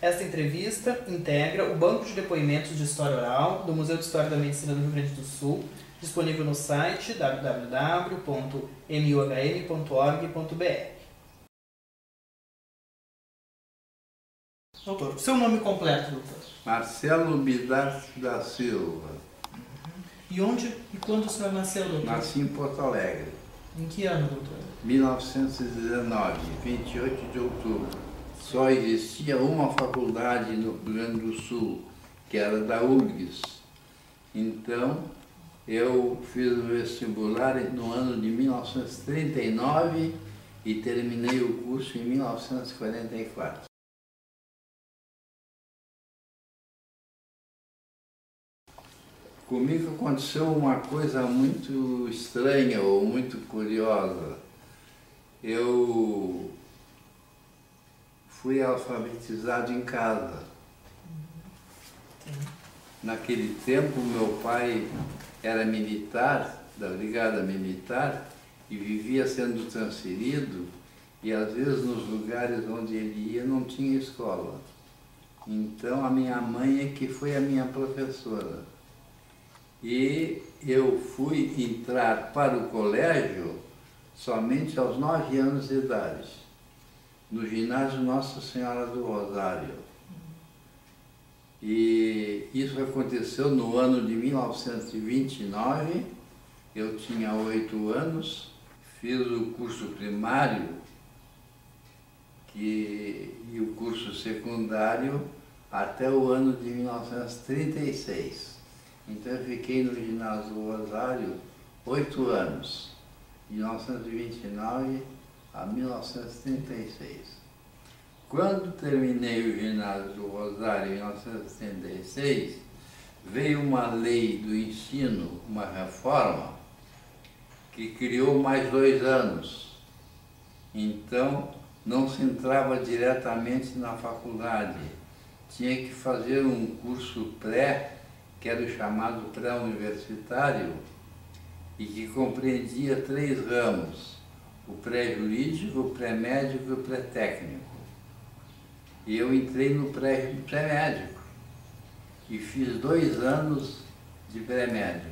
Esta entrevista integra o Banco de Depoimentos de História Oral do Museu de História da Medicina do Rio Grande do Sul, disponível no site www.muhm.org.br. Doutor, seu nome completo, doutor? Marcelo Bidart da Silva. E onde e quando o senhor nasceu, doutor? Nasci em Porto Alegre. Em que ano, doutor? 1919, 28 de outubro. Só existia uma faculdade no Rio Grande do Sul, que era da URGS. Então, eu fiz o vestibular no ano de 1939 e terminei o curso em 1944. Comigo aconteceu uma coisa muito estranha ou muito curiosa. Eu fui alfabetizado em casa. Naquele tempo, meu pai era militar, da Brigada Militar, e vivia sendo transferido, e às vezes nos lugares onde ele ia não tinha escola. Então a minha mãe é que foi a minha professora. E eu fui entrar para o colégio somente aos 9 anos de idade, no ginásio Nossa Senhora do Rosário. E isso aconteceu no ano de 1929, eu tinha 8 anos, fiz o curso primário e o curso secundário até o ano de 1936. Então eu fiquei no ginásio do Rosário 8 anos, de 1929 a 1936. Quando terminei o ginásio do Rosário em 1936, veio uma lei do ensino, uma reforma, que criou mais 2 anos. Então não se entrava diretamente na faculdade, tinha que fazer um curso pré, que era o chamado pré-universitário, e que compreendia 3 ramos, o pré-jurídico, o pré-médico e o pré-técnico. E eu entrei no pré-médico e fiz 2 anos de pré-médico.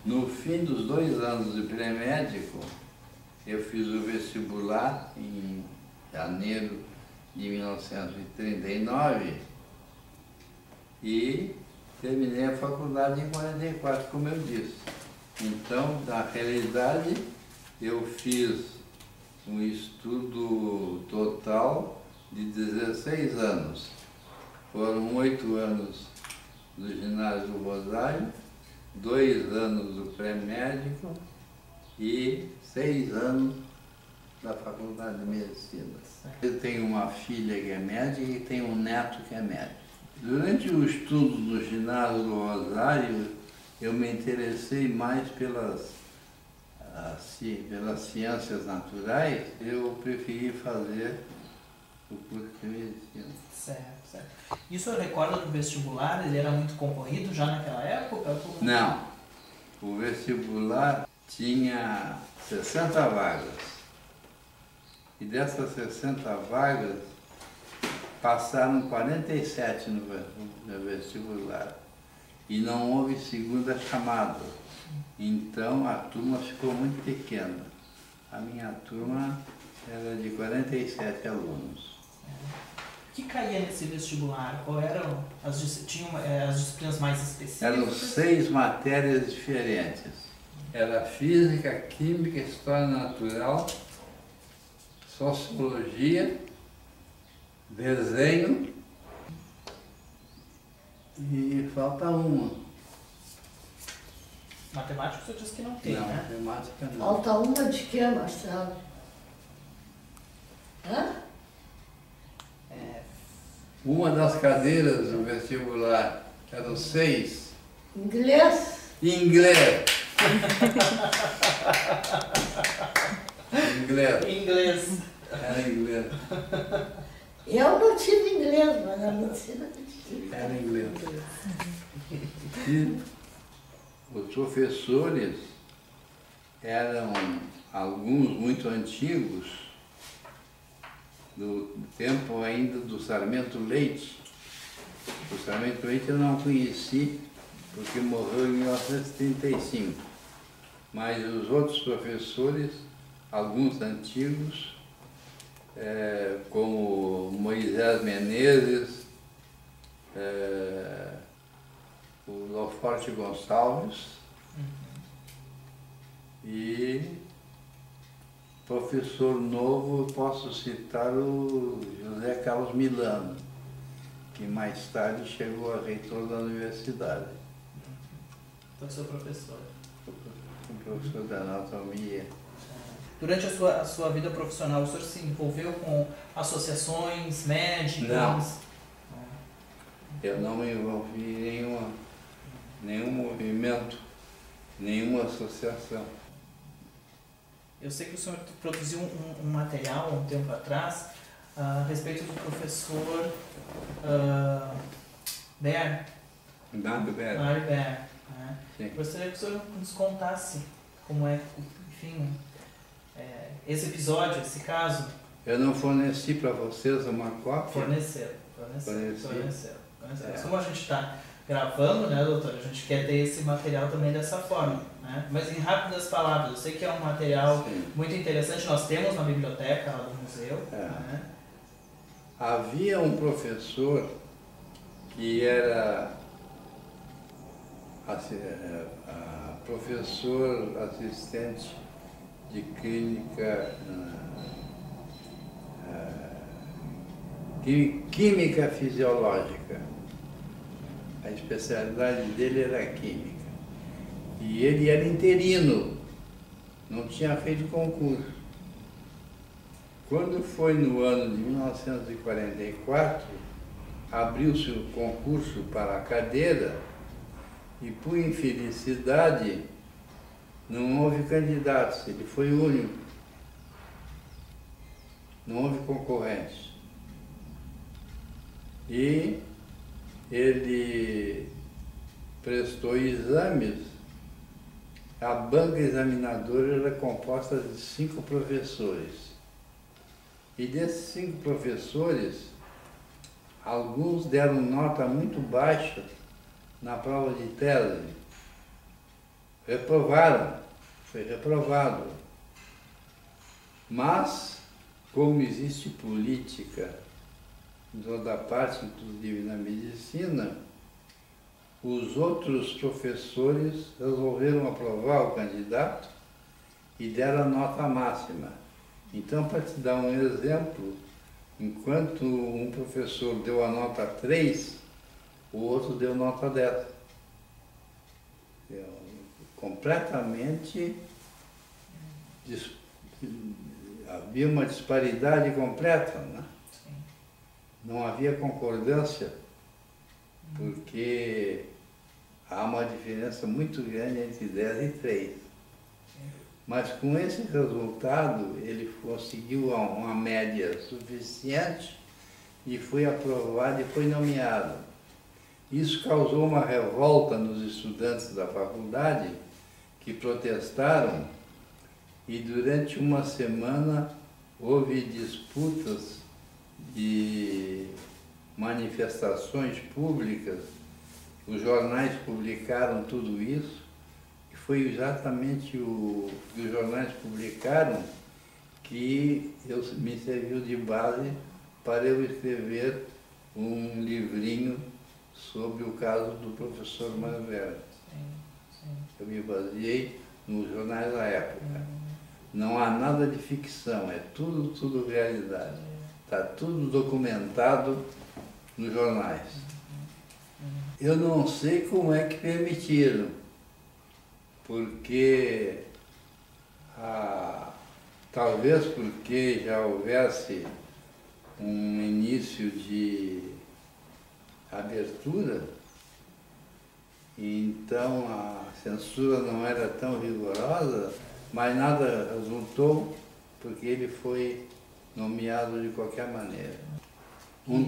No fim dos 2 anos de pré-médico, eu fiz o vestibular em janeiro de 1939 e terminei a faculdade em 44, como eu disse. Então, na realidade, eu fiz um estudo total de 16 anos. Foram 8 anos do ginásio do Rosário, 2 anos do pré-médico e 6 anos da faculdade de medicina. Eu tenho uma filha que é médica e tenho um neto que é médico. Durante o estudo do ginásio do Rosário, eu me interessei mais pelas ciências naturais. Eu preferi fazer o curso de medicina. Certo, certo. E o senhor recorda do vestibular? Ele era muito concorrido já naquela época? Não. O vestibular tinha 60 vagas. E dessas 60 vagas, passaram 47 no vestibular. E não houve segunda chamada. Então a turma ficou muito pequena. A minha turma era de 47 alunos. O que caía nesse vestibular? Qual eram as disciplinas mais específicas? Eram 6 matérias diferentes. Era física, química, história natural, sociologia, desenho e falta uma. Matemática o senhor disse que não tem, não, né? Matemática não. Falta uma de quê, Marcelo? Hã? Uma das cadeiras do vestibular, eram 6. Inglês? Inglês. Inglês. Inglês. Era inglês. Eu não tive inglês, mas a medicina não tive. Era inglês. E os professores eram alguns muito antigos, do tempo ainda do Sarmento Leite. O Sarmento Leite eu não conheci, porque morreu em 1935. Mas os outros professores, alguns antigos, como Moisés Menezes, o Loforte Gonçalves e professor novo, posso citar o José Carlos Milano, que mais tarde chegou a reitor da universidade. Então, seu professor. Um professor da anatomia. Durante a sua vida profissional, o senhor se envolveu com associações médicas? Não. Eu não me envolvi em nenhum movimento, nenhuma associação. Eu sei que o senhor produziu um material há um tempo atrás a respeito do professor Baer. Mário Baer. Mário Baer. Né? Gostaria que o senhor nos contasse como é, enfim, esse episódio, esse caso. Eu não forneci para vocês uma cópia? Forneceram. Mas como a gente está gravando, né, doutor, a gente quer ter esse material também dessa forma. Né? Mas em rápidas palavras, eu sei que é um material muito interessante, nós temos na biblioteca lá do museu. Né? Havia um professor que era professor assistente de clínica, química fisiológica. A especialidade dele era química. E ele era interino, não tinha feito concurso. Quando foi no ano de 1944, abriu-se o concurso para a cadeira e, por infelicidade, não houve candidatos, ele foi o único. Não houve concorrentes. E ele prestou exames. A banca examinadora era composta de 5 professores. E desses 5 professores, alguns deram nota muito baixa na prova de tese. Reprovaram, foi reprovado. Mas, como existe política em toda parte, inclusive na medicina, os outros professores resolveram aprovar o candidato e deram a nota máxima. Então, para te dar um exemplo, enquanto um professor deu a nota 3, o outro deu nota 10. Completamente, havia uma disparidade completa, né? Não havia concordância, porque há uma diferença muito grande entre 10 e 3. Mas com esse resultado, ele conseguiu uma média suficiente e foi aprovado e foi nomeado. Isso causou uma revolta nos estudantes da faculdade, que protestaram, e durante uma semana houve disputas e manifestações públicas. Os jornais publicaram tudo isso, e foi exatamente o que os jornais publicaram que me serviu de base para eu escrever um livrinho sobre o caso do professor Mário Baer. Eu me baseei nos jornais da época. Não há nada de ficção, é tudo realidade. Está tudo documentado nos jornais. Eu não sei como é que permitiram, porque talvez porque já houvesse um início de abertura, então a censura não era tão rigorosa, mas nada resultou, porque ele foi nomeado de qualquer maneira. Um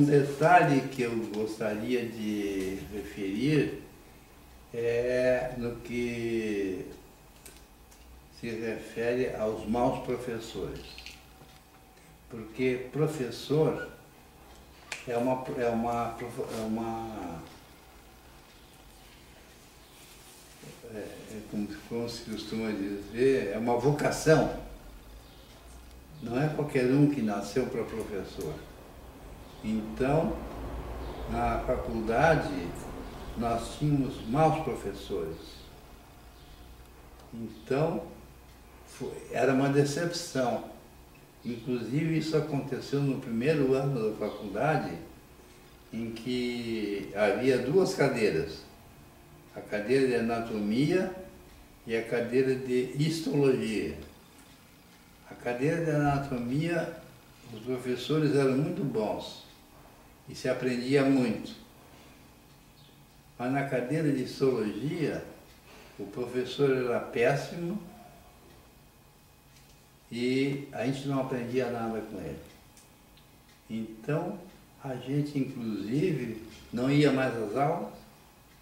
detalhe que eu gostaria de referir é no que se refere aos maus professores. Porque professor como se costuma dizer, é uma vocação. Não é qualquer um que nasceu para professor. Então, na faculdade, nós tínhamos maus professores. Então, era uma decepção. Inclusive, isso aconteceu no primeiro ano da faculdade, em que havia duas cadeiras. A cadeira de anatomia e a cadeira de histologia. A cadeira de anatomia, os professores eram muito bons e se aprendia muito. Mas na cadeira de histologia, o professor era péssimo e a gente não aprendia nada com ele. Então, a gente, inclusive, não ia mais às aulas,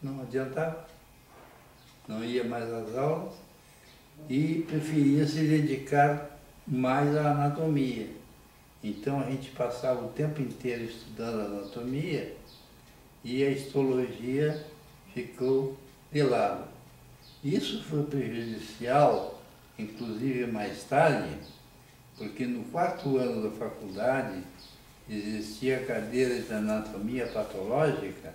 não adiantava, não ia mais às aulas e preferia se dedicar mais à anatomia. Então, a gente passava o tempo inteiro estudando anatomia e a histologia ficou de lado. Isso foi prejudicial, inclusive mais tarde, porque no quarto ano da faculdade existia a cadeira de anatomia patológica,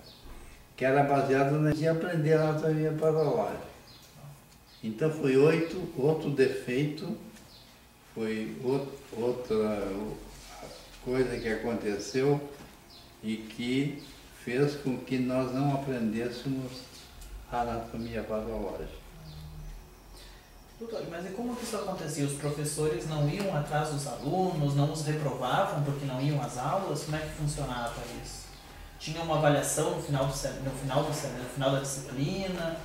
que era baseada em aprender anatomia patológica. Então foi outro defeito, foi outra coisa que aconteceu e que fez com que nós não aprendêssemos a anatomia patológica. Doutor, mas e como que isso acontecia? Os professores não iam atrás dos alunos, não os reprovavam porque não iam às aulas? Como é que funcionava isso? Tinha uma avaliação no final da disciplina?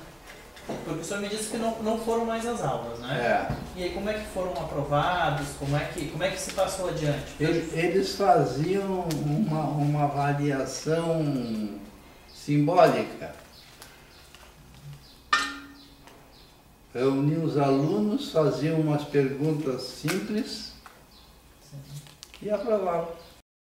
Porque o senhor me disse que não foram mais às aulas, né? É. E aí como é que foram aprovados? Como é que se passou adiante? Eles faziam uma avaliação simbólica. Reuniam os alunos, faziam umas perguntas simples e aprovavam.